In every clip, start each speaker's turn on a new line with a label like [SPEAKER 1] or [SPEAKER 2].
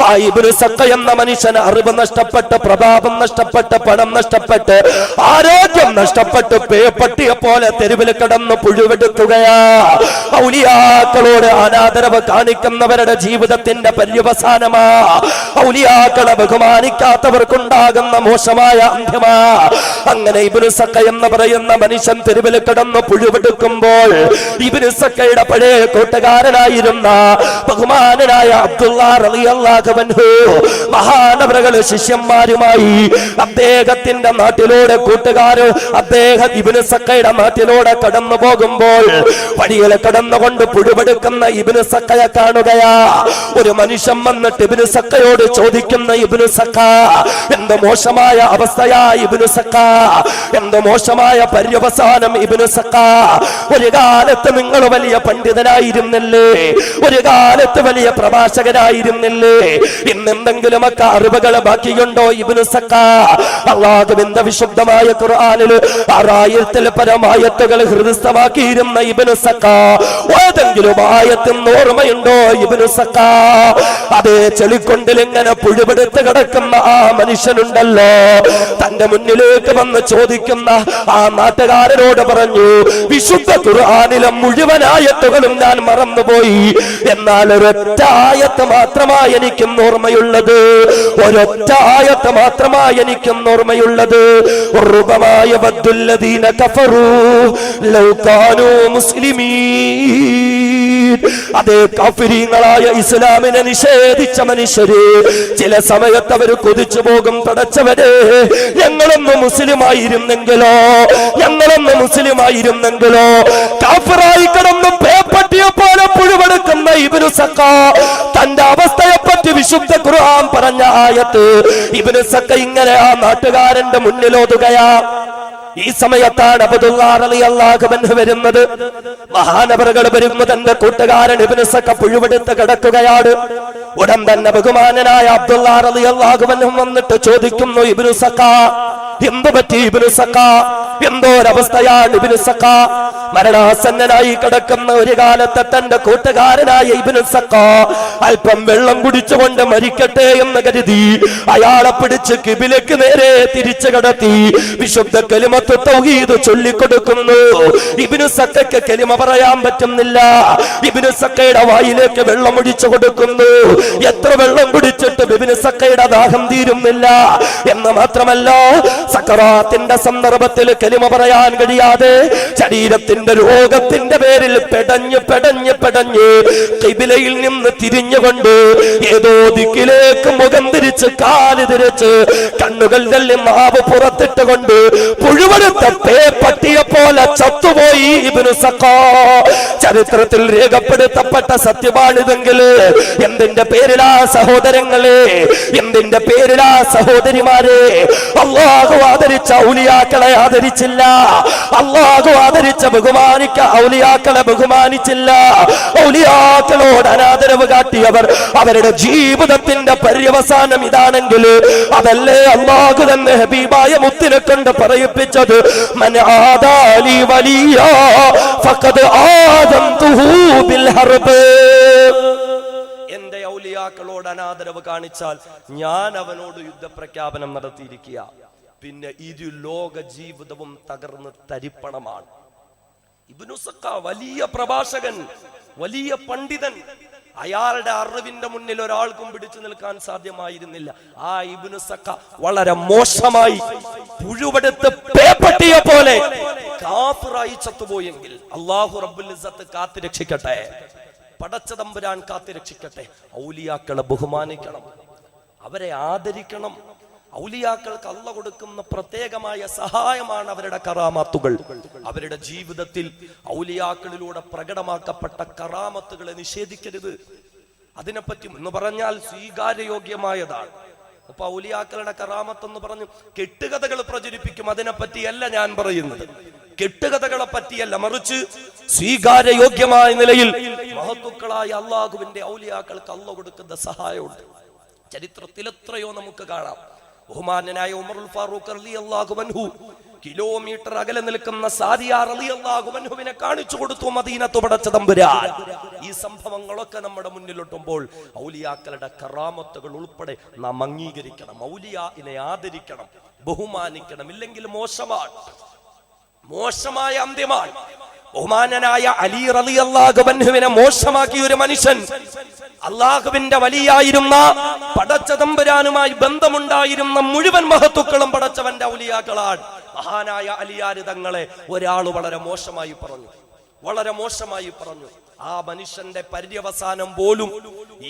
[SPEAKER 1] ആ ഇബ്നു സക്ക എന്ന മനുഷ്യന് അറിവ് നഷ്ടപ്പെട്ട്, പ്രതാപം നഷ്ടപ്പെട്ട്, പണം നഷ്ടപ്പെട്ട്, ആരോഗ്യം നഷ്ടപ്പെട്ട് പേപ്പട്ടിയെ പോലെ തെരുവിൽ കിടന്ന് പുഴുവെടുക്കുകയാ. ഔലിയാക്കളോട് അനാദരവ് കാണിക്കുന്നവരുടെ ജീവിതത്തിന്റെ പര്യവസാനമാ. ഔലിയാക്കളെ ബഹുമാനിക്കാത്തവർക്കുണ്ടാകുന്ന മോശമായ അന്ത്യമാ. അങ്ങനെ ഇബ്നു സക്ക എന്ന് പറയുന്ന മനുഷ്യൻ തെരുവിൽ കിടന്ന് പുഴുവെടുക്കുമ്പോൾ ഇബ്നു സക്കയുടെ പഴയ കൂട്ടുകാരനായിരുന്ന ബഹുമാനനായ അബ്ദുല്ലാഹ് റളിയല്ലാഹു അൻഹു മഹാനവറുകളെ ശിഷ്യന്മാരുമായി അദ്ദേഹത്തിന്റെ നാട്ടിലൂടെ കൂട്ടുകാര് അദ്ദേഹം ഇബ്നു സക്കയുടെ നാട്ടിലൂടെ കടന്നു പോകുമ്പോൾ വഴിയിൽ കടന്നുകൊണ്ട് പുഴുവെടുക്കുന്ന ഇബ്നു സക്കയെ കാണുകയാ. ഒരു മനുഷ്യൻ വന്നിട്ട് ഇബ്നു സക്കയോട് ചോദിക്കുന്ന, ഇബ്നു സക്ക, എന്ത് മോശമായ അവസ്ഥയാ ഇബ്നു സക്ക, എന്ത് മോശമായ പര്യവസാനം ഇബ്നു സക്ക. ഒരു കാലത്ത് നിങ്ങൾ വലിയ പണ്ഡിതനായിരുന്നില്ലേ, ഒരു കാലത്ത് വലിയ പ്രഭാഷകനായിരുന്നില്ലേ, ഇന്നെന്തെങ്കിലുമൊക്കെ അറിവുകൾ ബാക്കിയുണ്ടോ ഇബ്നു സക്ക? അല്ലാഹുവിന്റെ വിശുദ്ധമായ ഖുർആനിൽ 6000-ൽ പരം ആയത്തുകൾ ഹൃദയസ്ഥമാക്കിയിരുന്ന ഇബ്നു സക്ക, ഏതെങ്കിലും ആയത്തിന് ഓർമ്മയുണ്ടോ ഇബ്നു സക്ക? അതേ ചെളിക്കൊണ്ടിൽ ഇങ്ങനെ പുഴുവെടുത്ത് കിടക്കുന്ന ആ മനുഷ്യനുണ്ടല്ലോ, തന്റെ മുന്നിലേക്ക് വന്ന് ചോദിക്കുന്ന ആ നാട്ടുകാരനോട് പറഞ്ഞു, വിശുദ്ധ ഖുർആനിലെ മുഴുവൻ ആയത്തുകളും ഞാൻ മറന്നുപോയി, എന്നാൽ ഒരൊറ്റ ആയത്ത് മാത്രമായി എനിക്കും ഓർമ്മയുള്ളത്, ഒരൊറ്റ ആയത്ത് മാത്രമായി എനിക്കും ഓർമ്മയുള്ളത്. റുബമായ വദ്ദുല്ലദീന കഫറൂ ലൗ കാനൂ മുസ്ലിമീൻ. അതേ കാഫിരീങ്ങളായ ഇസ്ലാമിനെ നിഷേധിച്ച മനുഷ്യര് ചില സമയത്ത് അവർ കൊതിച്ചു പോകും, പടച്ചവരെ ഞങ്ങളൊന്ന് മുസ്ലിമായിരുന്നെങ്കിലോ, ഞങ്ങളൊന്ന് മുസ്ലിമായിരുന്നെങ്കിലോ. കാഫിറായി കിടന്ന് പേപ്പട്ടിയെ പോലെ പുഴുവെടുക്കുന്ന ഇബ്നു സക്ക തന്റെ അവസ്ഥയെപ്പറ്റി വിശുദ്ധ ഖുർആൻ പറഞ്ഞ ആയത്ത് ഇബ്നു സക്ക ഇങ്ങനെ ആ നാട്ടുകാരന്റെ മുന്നിലോതുകയാ. ഈ സമയത്താണ് അബ്ദുല്ലാഹ് റളിയല്ലാഹു അൻഹു വരുന്നത്. മഹാനവറുകൾ വരുന്നു, തന്റെ കൂട്ടുകാരൻ ഇബ്നു സക്ക പുഴുവെടുത്ത് കിടക്കുകയാണ്. ഉടൻ തന്നെ ബഹുമാനനായ അബ്ദുല്ലാഹ് റളിയല്ലാഹു അൻഹു വന്നിട്ട് ചോദിക്കുന്നു, ഇബ്നു സക്ക, എന്തു പറ്റി ഇബ്നു സക്ക, എന്തോരവസ്ഥയാണ് ഇബ്നു സക്ക? മരണാസന്നനായി കിടക്കുന്ന ഒരു കാലത്തെ തന്റെ കൂട്ടുകാരനായ ഇബ്നു സക്ക അല്പം വെള്ളം കുടിച്ചുകൊണ്ട് മരിക്കട്ടെ എന്ന് കരുതി അയാളെ പിടിച്ച് കിബിലക്ക് നേരെ തിരിച്ചു കടത്തി വിശുദ്ധ കലിമത്ത് തൗഹീദ് ചൊല്ലിക്കൊടുക്കുന്നു. ഇബ്നു സക്കയ്ക്ക് കലിമ പറയാൻ പറ്റുന്നില്ല. ഇബ്നു സക്കയുടെ വായിലേക്ക് വെള്ളം ഒഴിച്ചു കൊടുക്കുന്നു. എത്ര വെള്ളം കുടിച്ചിട്ട് ഇബ്നു സക്കയുടെ ദാഹം തീരുന്നില്ല. എന്ന് മാത്രമല്ല, സക്കറാത്തിന്റെ സന്ദർഭത്തിൽ കലിമ പറയാൻ കഴിയാതെ ശരീരത്തിന്റെ രോഗത്തിന്റെ പേരിൽ പെടഞ്ഞ് പെടഞ്ഞ് പെടഞ്ഞ് ഖിബിലയിൽ നിന്ന് തിരിഞ്ഞുകൊണ്ട് ഏതോ ദിക്കിലേക്ക് മുഖം തിരിച്ച് കാല് തിരിച്ച് കണ്ണുകൾ തള്ളി മാവ് പുറത്തിട്ടുകൊണ്ട് പുഴുവെടുത്ത പേപ്പട്ടിയെ പോലെ ചത്തുപോയി ഇബ്നു സക്ക. ചരിത്രത്തിൽ രേഖപ്പെടുത്തപ്പെട്ട സത്യമാണിതെങ്കിൽ എന്തിന്റെ പേരിലാ സഹോദരങ്ങളെ, എന്തിന്റെ പേരിലാ സഹോദരിമാരെ? അല്ലാഹു ആദരിച്ച ഔലിയാക്കളെ ആദരിച്ചില്ല, അല്ലാഹു ആദരിച്ച ബഹുമാനിക്ക ഔലിയാക്കളെ ബഹുമാനിച്ചില്ല. ഔലിയാക്കളോട് അനാദരവ് കാട്ടിയവർ അവരുടെ ജീവിതത്തിന്റെ പര്യവസാനം ഇതാണെങ്കിൽ അതല്ലേ അല്ലാഹു തന്നെ ഹബീബായ മുത്തിനെ കൊണ്ട് പറയിപ്പിച്ചത്, മൻ ആദാലി വലിയ ഫഖദ് ആദംതുഹു ബിൽ ഹർബ്. എന്റെ ഔലിയാക്കളോട് അനാദരവ് കാണിച്ചാൽ ഞാൻ അവനോട് യുദ്ധപ്രഖ്യാപനം നടത്തിയിരിക്കുക. പിന്നെ ഇരു ലോക ജീവിതവും തകർന്ന് തരിപ്പണമാണ്. ഇബ്നു സക്ക വലിയ പ്രഭാഷകൻ, വലിയ പണ്ഡിതൻ. അയാളുടെ അറിവിന്റെ മുന്നിൽ ഒരാൾക്കും പിടിച്ചു നിൽക്കാൻ സാധ്യമായിരുന്നില്ല. ആ ഇബ്നു സക്ക വളരെ മോശമായി പുഴുവെടുത്ത് പേപ്പട്ടിയെ പോലെ കാഫിറായി ചത്തുപോയെങ്കിൽ അല്ലാഹു റബ്ബുൽ ഇസ്സത്ത് കാത്തു രക്ഷിക്കട്ടെ, പടച്ച തമ്പുരാൻ കാത്തു രക്ഷിക്കട്ടെ. ഔലിയാക്കളെ ബഹുമാനിക്കണം, അവരെ ആദരിക്കണം. ഔലിയാക്കൾക്ക് അല്ലാഹു കൊടുക്കുന്ന പ്രത്യേകമായ സഹായമാണ് അവരുടെ കറാമത്തുകൾ. അവരുടെ ജീവിതത്തിൽ ഔലിയാക്കളിലൂടെ പ്രകടമാക്കപ്പെട്ട കറാമത്തുകളെ നിഷേധിക്കരുത്. അതിനെപ്പറ്റി എന്ന് പറഞ്ഞാൽ സ്വീകാര്യയോഗ്യമായതാണ്. അപ്പൊ ഔലിയാക്കളുടെ കറാമത്ത് എന്ന് പറഞ്ഞു കെട്ടുകഥകൾ പ്രചരിപ്പിക്കും, അതിനെപ്പറ്റിയല്ല ഞാൻ പറയുന്നത്. കെട്ടുകഥകളെ പറ്റിയല്ല, മറിച്ച് സ്വീകാര്യയോഗ്യമായ നിലയിൽ മഹത്തുക്കളായ അള്ളാഹുവിന്റെ ഔലിയാക്കൾക്ക് അല്ലാഹു കൊടുക്കുന്ന സഹായമുണ്ട്. ചരിത്രത്തിൽ എത്രയോ നമുക്ക് കാണാം. ബഹുമാന്യനായ ഉമറുൽ ഫാറൂഖ് റളിയല്ലാഹു അൻഹു കിലോമീറ്റർ അകലെ നിൽക്കുന്ന സാദിയ റളിയല്ലാഹു അൻഹുവിനെ കാണിച്ചു കൊടുത്തു മദീനത്ത് പടച്ച തമ്പുരാൻ. ഈ സംഭവങ്ങളൊക്കെ നമ്മുടെ മുന്നിലൊട്ടുമ്പോൾ ഔലിയാക്കളുടെ കറാമത്തുകൾ ഉൾപ്പെടെ നാം അംഗീകരിക്കണം, ഔലിയാഇനെ ആദരിക്കണം, ബഹുമാനിക്കണം. ഇല്ലെങ്കിൽ മോശമായ അന്ത്യമാണ്. ബഹുമാനനായ അലി റളിയല്ലാഹു അൻഹുവിനെ മോശമാക്കിയ ഒരു മനുഷ്യൻ, അള്ളാഹുവിന്റെ വലിയായിരുന്ന പടച്ച തമ്പുരാനുമായി ബന്ധമുണ്ടായിരുന്ന മുഴുവൻ മഹത്തുക്കളും പടച്ചവന്റെ ഔലിയാക്കളാണ്. മഹാനായ അലിയാർ തങ്ങളെ ഒരാൾ വളരെ മോശമായി പറഞ്ഞു. ആ മനുഷ്യന്റെ പര്യവസാനം പോലും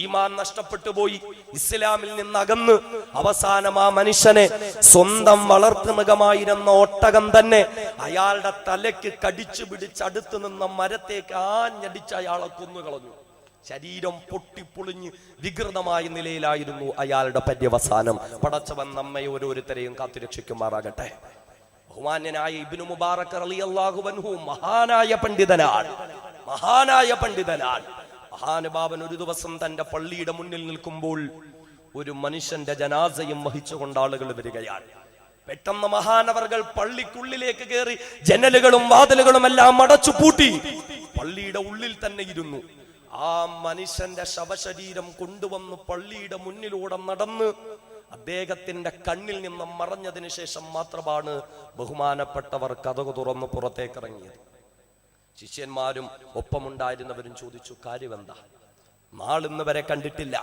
[SPEAKER 1] ഈമാൻ നഷ്ടപ്പെട്ടു പോയി, ഇസ്ലാമിൽ നിന്ന് അകന്ന് അവസാനം ആ മനുഷ്യനെ സ്വന്തം വളർത്തുമൃഗമായിരുന്ന ഒട്ടകം തന്നെ അയാളുടെ തലയ്ക്ക് കടിച്ചു പിടിച്ച് അടുത്ത് നിന്ന മരത്തേക്ക് ആഞ്ഞടിച്ച് അയാളെ കൊന്നുകളഞ്ഞു. ശരീരം പൊട്ടിപ്പൊളിഞ്ഞ് വികൃതമായ നിലയിലായിരുന്നു അയാളുടെ പര്യവസാനം. പടച്ചവൻ നമ്മെ ഓരോരുത്തരെയും കാത്തുരക്ഷിക്കുമാറാകട്ടെ. ബഹുമാന്യനായ ഇബ്നു മുബാറക് റളിയല്ലാഹു അൻഹു മഹാനായ പണ്ഡിതനാണ്. മഹാനുഭാവൻ ഒരു ദിവസം തന്റെ പള്ളിയുടെ മുന്നിൽ നിൽക്കുമ്പോൾ ഒരു മനുഷ്യന്റെ ജനാസയും വഹിച്ചുകൊണ്ട് ആളുകൾ വരികയാണ്. പെട്ടെന്ന് മഹാനവർകൾ പള്ളിക്കുള്ളിലേക്ക് കയറി ജനലുകളും വാതിലുകളും എല്ലാം അടച്ചു പൂട്ടി പള്ളിയുടെ ഉള്ളിൽ തന്നെ ഇരുന്നു. ആ മനുഷ്യന്റെ ശവശരീരം കൊണ്ടുവന്ന് പള്ളിയുടെ മുന്നിലൂടെ നടന്ന് അദ്ദേഹത്തിന്റെ കണ്ണിൽ നിന്ന് മറഞ്ഞതിന് ശേഷം മാത്രമാണ് ബഹുമാനപ്പെട്ടവർ കതകു തുറന്ന് പുറത്തേക്കിറങ്ങിയത്. ശിഷ്യന്മാരും ഒപ്പമുണ്ടായിരുന്നവരും ചോദിച്ചു, കാര്യമെന്താ? നാളിന്ന് വരെ കണ്ടിട്ടില്ല.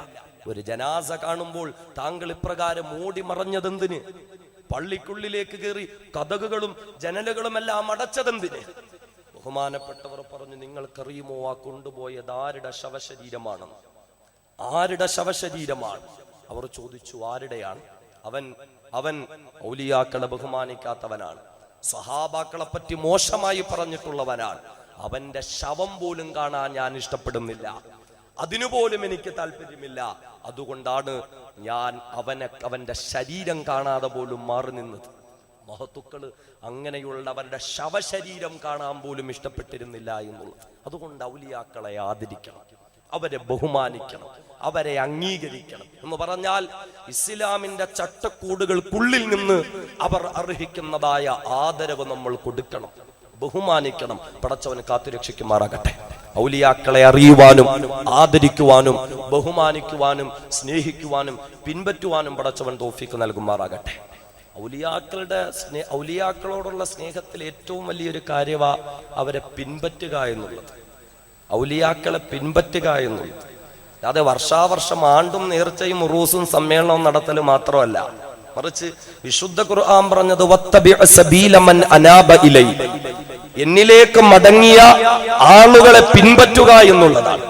[SPEAKER 1] ഒരു ജനാസ കാണുമ്പോൾ താങ്കൾ ഇപ്രകാരം ഓടി മറഞ്ഞതെന്തിന്? പള്ളിക്കുള്ളിലേക്ക് കയറി കതകുകളും ജനലുകളും എല്ലാം അടച്ചതെന്തിന്? ബഹുമാനപ്പെട്ടവർ പറഞ്ഞു, നിങ്ങൾക്കറിയുമോ ആ കൊണ്ടുപോയത് ആരുടെ ശവശരീരമാണെന്ന്? ആരുടെ ശവശരീരമാണ്? അവർ ചോദിച്ചു, ആരുടെയാണ്? അവൻ ഔലിയാക്കളെ ബഹുമാനിക്കാത്തവനാണ്, സഹാബാക്കളെ പറ്റി മോശമായി പറഞ്ഞിട്ടുള്ളവനാണ്. അവന്റെ ശവം പോലും കാണാൻ ഞാൻ ഇഷ്ടപ്പെടുന്നില്ല, അതിനുപോലും എനിക്ക് താല്പര്യമില്ല. അതുകൊണ്ടാണ് ഞാൻ അവന്റെ ശരീരം കാണാതെ പോലും മാറി നിന്നത്. മഹത്തുക്കള് അങ്ങനെയുള്ളവരുടെ ശവശരീരം കാണാൻ പോലും ഇഷ്ടപ്പെട്ടിരുന്നില്ല എന്നുള്ളത്. അതുകൊണ്ട് ഔലിയാക്കളെ ആദരിക്കണം, അവരെ ബഹുമാനിക്കണം, അവരെ അംഗീകരിക്കണം. എന്ന് പറഞ്ഞാൽ ഇസ്ലാമിന്റെ ചട്ടക്കൂടുകൾക്കുള്ളിൽ നിന്ന് അവർ അർഹിക്കുന്നതായ ആദരവ് നമ്മൾ കൊടുക്കണം, ബഹുമാനിക്കണം. പടച്ചവന് കാത്തുരക്ഷിക്കുമാറാകട്ടെ. ഔലിയാക്കളെ അറിയുവാനും ആദരിക്കുവാനും ബഹുമാനിക്കുവാനും സ്നേഹിക്കുവാനും പിൻപറ്റുവാനും പടച്ചവൻ തൗഫീഖ് നൽകുമാറാകട്ടെ. ഔലിയാക്കളോടുള്ള സ്നേഹത്തിൽ ഏറ്റവും വലിയൊരു കാര്യമാ അവരെ പിൻപറ്റുക എന്നുള്ളത്, ഔലിയാക്കളെ പിൻപറ്റുക എന്നുള്ളത്. അതെ വർഷാവർഷം ആണ്ടും നേർച്ചയും ഉറൂസും സമ്മേളനവും നടത്തൽ മാത്രമല്ല, മറിച്ച് വിശുദ്ധ ഖുർആൻ പറഞ്ഞത് വത്തബിഅ സബീല മൻ അനാബ ഇലൈ, എന്നിലേക്ക് മടങ്ങിയ ആളുകളെ പിൻപറ്റുക എന്നുള്ളതാണ്.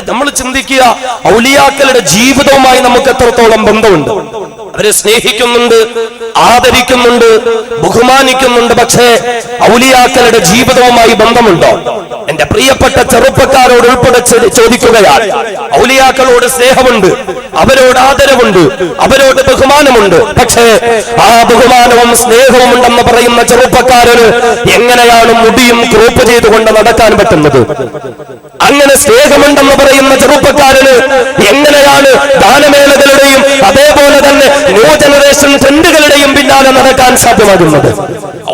[SPEAKER 1] നമ്മൾ ചിന്തിക്കുക, ഔലിയാക്കളുടെ ജീവിതവുമായി നമുക്ക് എത്രത്തോളം ബന്ധമുണ്ട്. അവരെ സ്നേഹിക്കുന്നുണ്ട്, ആദരിക്കുന്നുണ്ട്, ബഹുമാനിക്കുന്നുണ്ട്. പക്ഷേ ഔലിയാക്കളുടെ ജീവിതവുമായി ബന്ധമുണ്ടോ? എന്റെ പ്രിയപ്പെട്ട ചെറുപ്പക്കാരോട് ഉൾപ്പെടെ ചോദിക്കുകയാണ്. ഔലിയാക്കളോട് സ്നേഹമുണ്ട്, അവരോട് ആദരവുണ്ട്, അവരോട് ബഹുമാനമുണ്ട്. പക്ഷേ ആ ബഹുമാനവും സ്നേഹവും ഉണ്ടെന്ന് പറയുന്ന ചെറുപ്പക്കാരന് എങ്ങനെയാണ് മുടിയും ക്രോപ്പ് ചെയ്തുകൊണ്ട് നടക്കാൻ പറ്റുന്നത്? അങ്ങനെ സ്നേഹമുണ്ടെന്ന് പറയുന്ന ചെറുപ്പക്കാരന് എങ്ങനെയാണ് ഗാനമേളകളുടെയും അതേപോലെ തന്നെ ന്യൂ ജനറേഷൻ ട്രെൻഡുകളുടെയും പിന്നാലെ നടക്കാൻ സാധ്യമാകുന്നത്?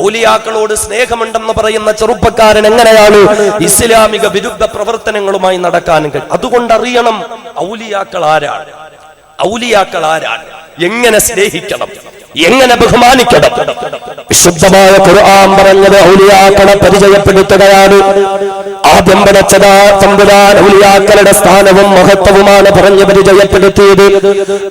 [SPEAKER 1] ഔലിയാക്കളോട് സ്നേഹമുണ്ടെന്ന് പറയുന്ന ചെറുപ്പക്കാരൻ എങ്ങനെയാണ് ഇസ്ലാമിക വിരുദ്ധ പ്രവർത്തനങ്ങളുമായി നടക്കാൻ കഴിയും? അതുകൊണ്ട് അറിയണം ഔലിയാക്കൾ ആരാണ്, എങ്ങനെ സ്നേഹിക്കണം, എങ്ങനെ ബഹുമാനിക്കണം. വിശുദ്ധമായ ഖുർആൻ പറഞ്ഞത് ഔലിയാക്കളെ പരിചയപ്പെടുത്തുകയാണ്. ആദ്യം പടച്ചതാ തമ്പുരാൻ ഔലിയാക്കളുടെ സ്ഥാനവും മഹത്വവുമാണ് പറഞ്ഞ് പരിചയപ്പെടുത്തിയത്.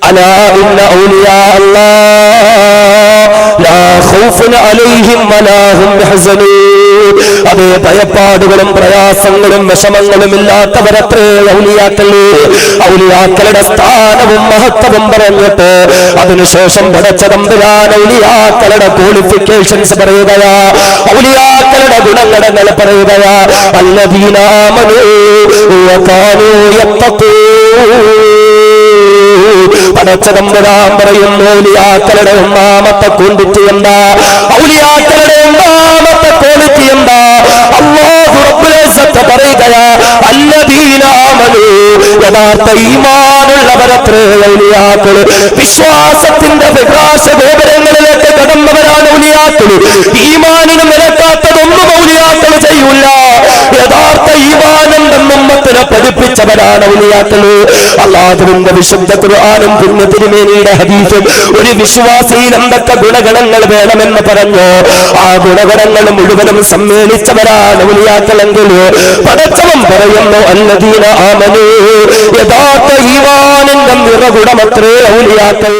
[SPEAKER 1] അലാ ഇന്ന ഔലിയാ അല്ലാഹ് ലാ ഖൗഫുൻ അലൈഹിം വലാ ഹും യഹ്സനൂൻ. അതേ ഭയപ്പാടുകളും പ്രയാസങ്ങളും വിഷമങ്ങളും ഇല്ലാത്തവരത്രേ ഔലിയാക്കളുടെ സ്ഥാനവും മഹത്വവും പറഞ്ഞിട്ട് അതിനുശേഷം പടച്ച തമ്പുരാൻ ഔലിയാക്കളുടെ ക്വാളിഫിക്കേഷൻസ് പറയുകയാ, ഔലിയാക്കളുടെ ഗുണഗണങ്ങൾ പറയുകയാ. അല്ലദീന ആമനൂ വകാനൂ യത്തഖൂൻ. പടച്ച തമ്പുരാൻ പറയുന്നു, ഔലിയാക്കളുടെ ഒന്നാമത്തെ ക്വാളിറ്റി എന്താ? ഔലിയാക്കളുടെ ഒന്നാമത്തെ ക്വാളിറ്റി എന്താ? അല്ലാഹു റബ്ബുൽ ഇസ്സത്ത് അവിടുത്തെ പറയുകയാ അല്ലദീന ആമനൂ, യഥാർത്ഥ ഈമാനുള്ളവരത്രേ ഔലിയാക്കൾ. വിശ്വാസത്തിന്റെ പ്രകാശ ഗോപുരങ്ങളിലേക്ക് കടന്നവരാണ് ഔലിയാക്കൾ. ഈമാനിന് നിരക്കാത്തതൊന്നും ഔലിയാക്കൾ ചെയ്യൂല. യഥാർത്ഥ ഈമാനെന്നും ഉമ്മത്തിനെ പഠിപ്പിച്ചവരാണ് ഔലിയാക്കൾ. അല്ലാഹുവിന്റെ വിശുദ്ധ ഖുർആനും പുണ്യ തിരുമേനിയുടെ ഹദീസും ഒരു വിശ്വാസിയിൽ എന്തൊക്കെ ഗുണഗണങ്ങൾ വേണമെന്ന് പറഞ്ഞു, ആ ഗുണഗണങ്ങൾ മുഴുവനും സമ്മേളിച്ചവരാണ് ഔലിയാക്കളെങ്കിൽ പടച്ചവൻ പറയുന്നു അല്ലദീന ആമനൂ, യഥാർത്ഥ ഈമാനിന്റെ നിറകുടമത്രേ ഔലിയാക്കൾ.